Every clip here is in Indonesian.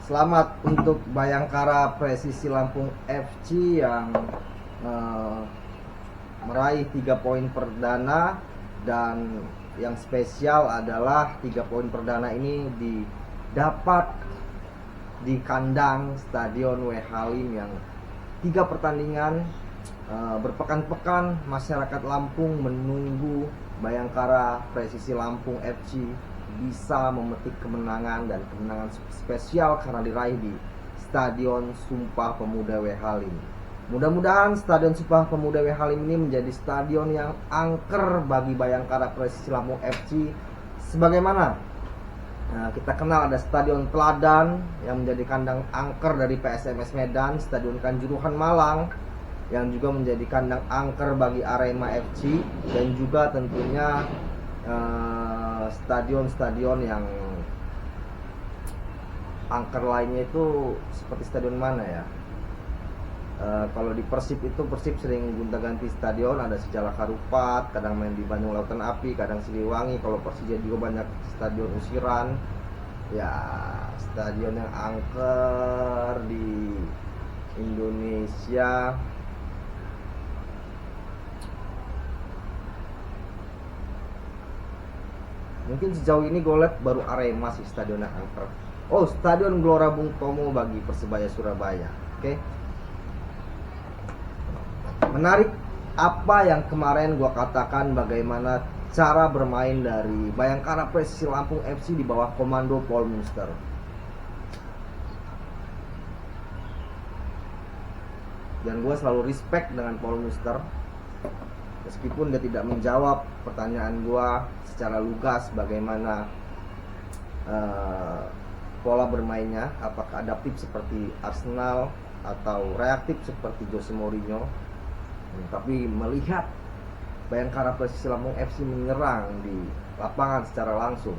Selamat untuk Bayangkara Presisi Lampung FC yang meraih 3 poin perdana, dan yang spesial adalah 3 poin perdana ini didapat di kandang Stadion W. Halim yang 3 pertandingan berpekan-pekan masyarakat Lampung menunggu Bayangkara Presisi Lampung FC bisa memetik kemenangan, dan kemenangan spesial karena diraih di Stadion Sumpah Pemuda W. Halim. Mudah-mudahan Stadion Sumpah Pemuda W. Halim ini menjadi stadion yang angker bagi Bayangkara Presisi Lampung FC. Sebagaimana kita kenal ada Stadion Teladan yang menjadi kandang angker dari PSMS Medan, Stadion Kanjuruhan Malang yang juga menjadi kandang angker bagi Arema FC, dan juga tentunya stadion-stadion yang angker lainnya itu seperti stadion mana ya? Kalau di Persib itu, Persib sering gonta-ganti stadion, ada Sijalak Harupat, kadang main di Bandung Lautan Api, kadang Siliwangi. Kalau Persija juga banyak stadion usiran. Ya, stadion yang angker di Indonesia mungkin sejauh ini gue lihat baru Arema sih stadion yang angker. Oh, Stadion Gelora Bung Tomo bagi Persebaya Surabaya. Oke. Menarik apa yang kemarin gue katakan, bagaimana cara bermain dari Bayangkara Presisi Lampung FC di bawah komando Paul Munster. Dan gue selalu respect dengan Paul Munster, meskipun dia tidak menjawab pertanyaan gue secara lugas bagaimana pola bermainnya, apakah adaptif seperti Arsenal atau reaktif seperti Jose Mourinho. Tapi melihat Bayangkara Presisi Lampung FC menyerang di lapangan secara langsung,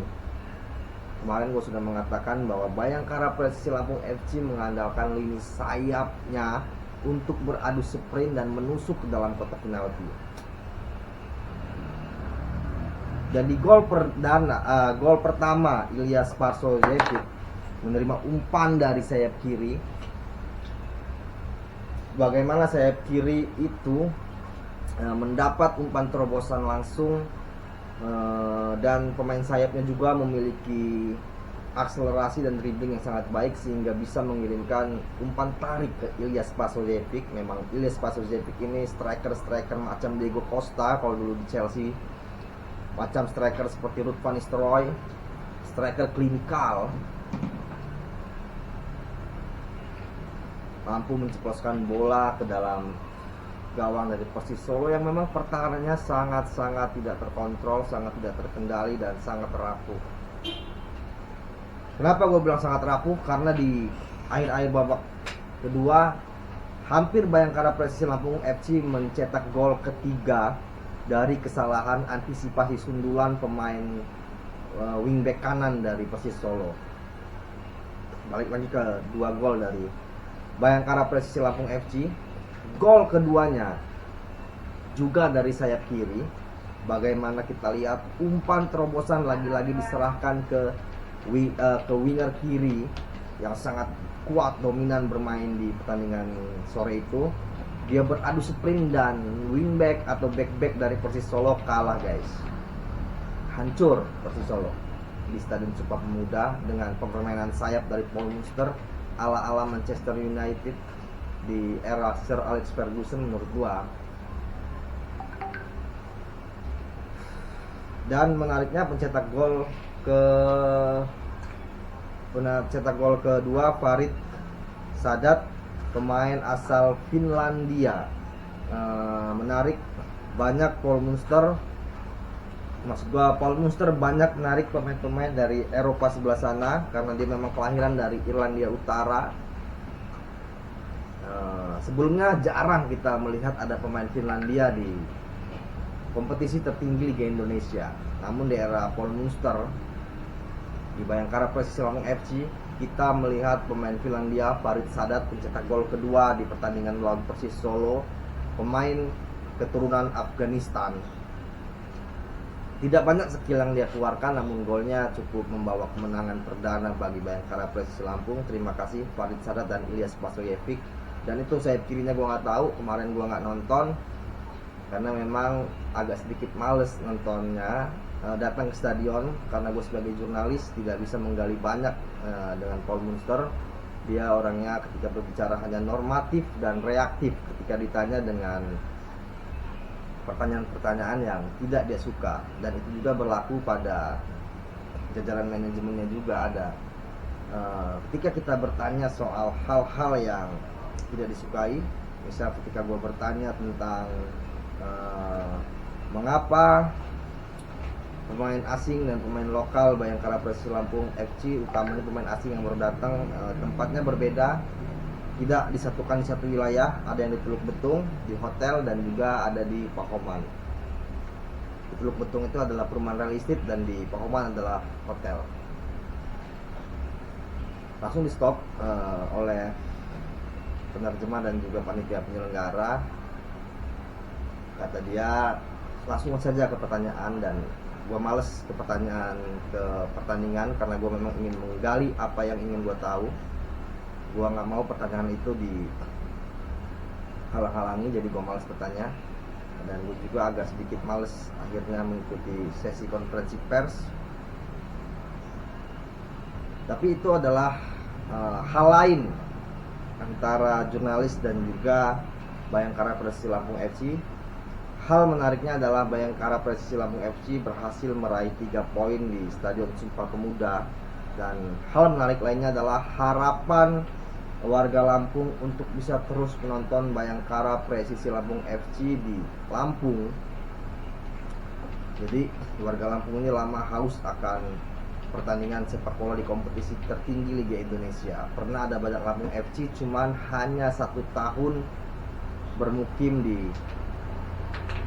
kemarin gue sudah mengatakan bahwa Bayangkara Presisi Lampung FC mengandalkan lini sayapnya untuk beradu sprint dan menusuk ke dalam kotak penalti. Dan di gol pertama, Ilyas Parsojevic menerima umpan dari sayap kiri. Bagaimana sayap kiri itu mendapat umpan terobosan langsung, dan pemain sayapnya juga memiliki akselerasi dan dribbling yang sangat baik sehingga bisa mengirimkan umpan tarik ke Ilyas Parsojevic. Memang Ilyas Parsojevic ini striker macam Diego Costa kalau dulu di Chelsea, macam striker seperti Ruud van Nistelrooy, striker klinikal, mampu menceploskan bola ke dalam gawang dari Persis Solo yang memang pertahanannya sangat-sangat tidak terkontrol, sangat tidak terkendali, dan sangat rapuh. Kenapa gue bilang sangat rapuh? Karena di akhir-akhir babak kedua hampir Bayangkara Presisi Lampung FC mencetak gol ketiga dari kesalahan antisipasi sundulan pemain wingback kanan dari Persis Solo. Balik lagi ke 2 gol dari Bayangkara Presisi Lampung FC. Gol keduanya juga dari sayap kiri. Bagaimana kita lihat umpan terobosan lagi-lagi diserahkan ke winger kiri yang sangat kuat, dominan bermain di pertandingan sore itu. Dia beradu sprint dan wingback atau backback dari Persis Solo kalah, guys. Hancur Persis Solo di Stadion Sumpah Pemuda dengan permainan sayap dari Paul Munster ala-ala Manchester United di era Sir Alex Ferguson menurut gua. Dan menariknya pencetak gol kedua Farid Sadat, pemain asal Finlandia. Menarik, banyak Paul Munster banyak menarik pemain-pemain dari Eropa sebelah sana, karena dia memang kelahiran dari Irlandia Utara. Sebelumnya jarang kita melihat ada pemain Finlandia di kompetisi tertinggi Liga Indonesia. Namun di era Paul Munster di Bayangkara Presisi Lampung FC, kita melihat pemain Finlandia Farid Sadat pencetak gol kedua di pertandingan melawan Persis Solo, pemain keturunan Afghanistan. Tidak banyak skill yang dia keluarkan, namun golnya cukup membawa kemenangan perdana bagi Bayangkara Presisi Lampung. Terima kasih Farid Sadat dan Ilyas Pasoyevic. Dan itu sayap kirinya gue nggak tahu, kemarin gue nggak nonton karena memang agak sedikit males nontonnya. Datang ke stadion karena gue sebagai jurnalis tidak bisa menggali banyak dengan Paul Munster. Dia orangnya ketika berbicara hanya normatif dan reaktif ketika ditanya dengan pertanyaan-pertanyaan yang tidak dia suka, dan itu juga berlaku pada jajaran manajemennya juga ada. Ketika kita bertanya soal hal-hal yang tidak disukai, misal ketika gue bertanya tentang mengapa pemain asing dan pemain lokal Bayangkara Presisi Lampung FC, utamanya pemain asing yang baru datang, tempatnya berbeda, tidak disatukan di satu wilayah, ada yang di Teluk Betung, di hotel, dan juga ada di Pahoman. Di Teluk Betung itu adalah perumahan real estate dan di Pahoman adalah hotel. Langsung di stop oleh penerjemah dan juga panitia penyelenggara. Kata dia langsung saja ke pertanyaan, dan gue males ke pertandingan karena gue memang ingin menggali apa yang ingin gue tahu. Gue nggak mau pertanyaan itu dihalang-halangi, jadi gue males bertanya. Dan gue juga agak sedikit males akhirnya mengikuti sesi konferensi pers. Tapi itu adalah hal lain antara jurnalis dan juga Bayangkara Presisi Lampung FC. Hal menariknya adalah Bayangkara Presisi Lampung FC berhasil meraih 3 poin di Stadion Sumpah Pemuda. Dan hal menarik lainnya adalah harapan warga Lampung untuk bisa terus menonton Bayangkara Presisi Lampung FC di Lampung. Jadi warga Lampung ini lama haus akan pertandingan sepak bola di kompetisi tertinggi Liga Indonesia. Pernah ada Badak Lampung FC, cuman hanya 1 tahun bermukim di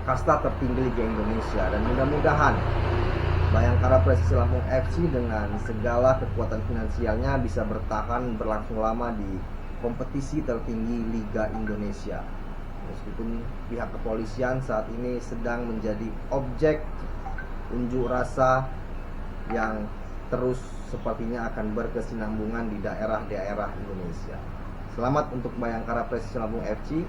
kasta tertinggi Liga Indonesia. Dan mudah-mudahan Bayangkara Presisi Lampung FC dengan segala kekuatan finansialnya bisa bertahan berlangsung lama di kompetisi tertinggi Liga Indonesia. Meskipun pihak kepolisian saat ini sedang menjadi objek unjuk rasa yang terus sepertinya akan berkesinambungan di daerah-daerah Indonesia. Selamat untuk Bayangkara Presisi Lampung FC.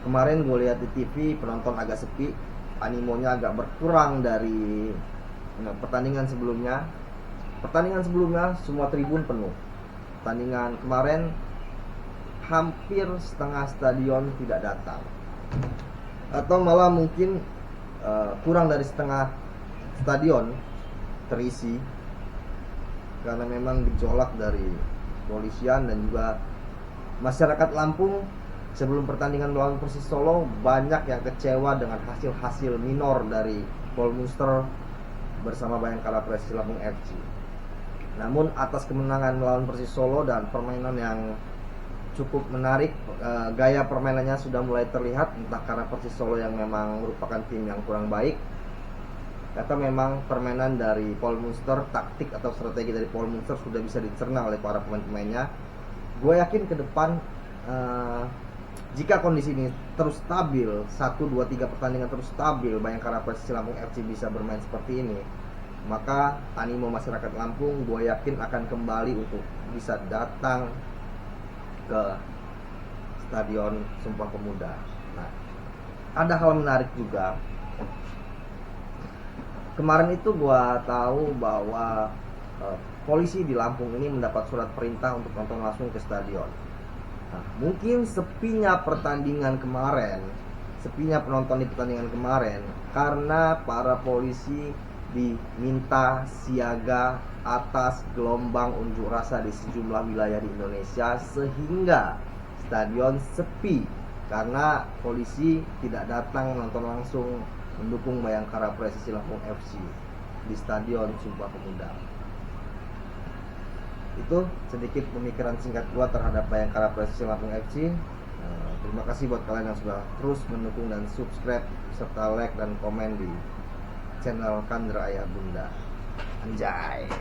Kemarin gue lihat di TV penonton agak sepi, animonya agak berkurang dari pertandingan sebelumnya. Pertandingan sebelumnya semua tribun penuh. Pertandingan kemarin hampir setengah stadion tidak datang, atau malah mungkin kurang dari setengah stadion terisi, karena memang gejolak dari kepolisian dan juga masyarakat Lampung. Sebelum pertandingan melawan Persis Solo, banyak yang kecewa dengan hasil-hasil minor dari Paul Munster bersama Bayangkara Presisi Lampung FC. Namun atas kemenangan melawan Persis Solo dan permainan yang cukup menarik, gaya permainannya sudah mulai terlihat, entah karena Persis Solo yang memang merupakan tim yang kurang baik, atau memang permainan dari Paul Munster, taktik atau strategi dari Paul Munster sudah bisa dicerna oleh para pemain-pemainnya. Gue yakin ke depan jika kondisi ini terus stabil, 1, 2, 3 pertandingan terus stabil, Bayangkara Presisi Lampung FC bisa bermain seperti ini, maka animo masyarakat Lampung gue yakin akan kembali untuk bisa datang ke Stadion Sumpah Pemuda. Nah, ada hal menarik juga. Kemarin itu gue tahu bahwa polisi di Lampung ini mendapat surat perintah untuk nonton langsung ke stadion. Nah, mungkin sepinya pertandingan kemarin, sepinya penonton di pertandingan kemarin karena para polisi diminta siaga atas gelombang unjuk rasa di sejumlah wilayah di Indonesia, sehingga stadion sepi karena polisi tidak datang menonton langsung mendukung Bayangkara Presisi Lampung FC di Stadion Sumpah Pemuda. Itu sedikit pemikiran singkat gua terhadap Bayangkara Presisi Lampung FC. Terima kasih buat kalian yang sudah terus mendukung dan subscribe serta like dan komen di channel Kandra Ayah Bunda. Anjay.